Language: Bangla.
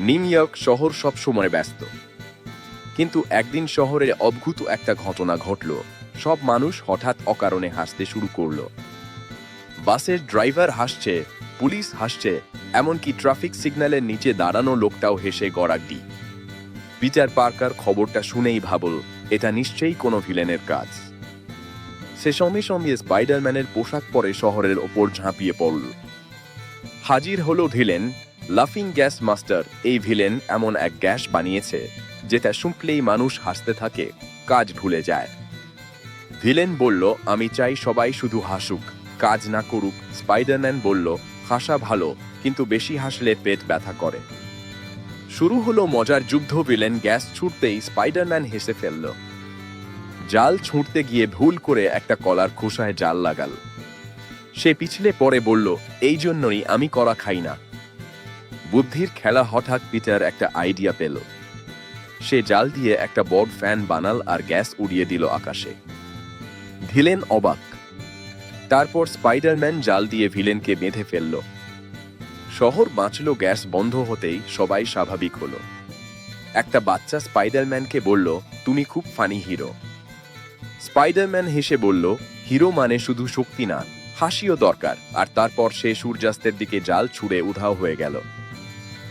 নিউ ইয়র্ক শহর সবসময় ব্যস্ত, কিন্তু একদিন শহরে অদ্ভুত একটা ঘটনা ঘটল। সব মানুষ হঠাৎ অকারণে হাসতে শুরু করলো। বাসের ড্রাইভার হাসছে, পুলিশ হাসছে, এমনকি ট্রাফিক সিগন্যালের নিচে দাঁড়ানো লোকটাও হেসে গড়াগডি। পিটার পার্কার খবরটা শুনেই ভাবল, এটা নিশ্চয়ই কোনো ভিলেনের কাজ। সে সঙ্গে সঙ্গে স্পাইডারম্যানের পোশাক পরে শহরের ওপর ঝাঁপিয়ে পড়ল। হাজির হলো ভিলেন, লাফিং গ্যাস মাস্টার। এই ভিলেন এমন এক গ্যাস বানিয়েছে যেটা শুঁকলেই মানুষ হাসতে থাকে, কাজ ভুলে যায়। ভিলেন বলল, আমি চাই সবাই শুধু হাসুক, কাজ না করুক। স্পাইডারম্যান বলল, হাসা ভালো, কিন্তু বেশি হাসলে পেট ব্যথা করে। শুরু হলো মজার যুদ্ধ। ভিলেন গ্যাস ছুটতেই স্পাইডারম্যান হেসে ফেলল। জাল ছুঁড়তে গিয়ে ভুল করে একটা কলার খোসায় জাল লাগাল। সে পিছলে পড়ে বলল, এই জন্যই আমি কলা খাই না। বুদ্ধির খেলা। হঠাৎ পিটার একটা আইডিয়া পেল। সে জাল দিয়ে একটা বড় ফ্যান বানাল আর গ্যাস উড়িয়ে দিল আকাশে। ভিলেন অবাক। তারপর স্পাইডারম্যান জাল দিয়ে ভিলেনকে বেঁধে ফেলল। শহর বাঁচল। গ্যাস বন্ধ হতেই সবাই স্বাভাবিক হলো। একটা বাচ্চা স্পাইডারম্যানকে বলল, তুমি খুব ফানি হিরো। স্পাইডারম্যান হেসে বলল, হিরো মানে শুধু শক্তি না, হাসিও দরকার। আর তারপর সে সূর্যাস্তের দিকে জাল ছুঁড়ে উধাও হয়ে গেল।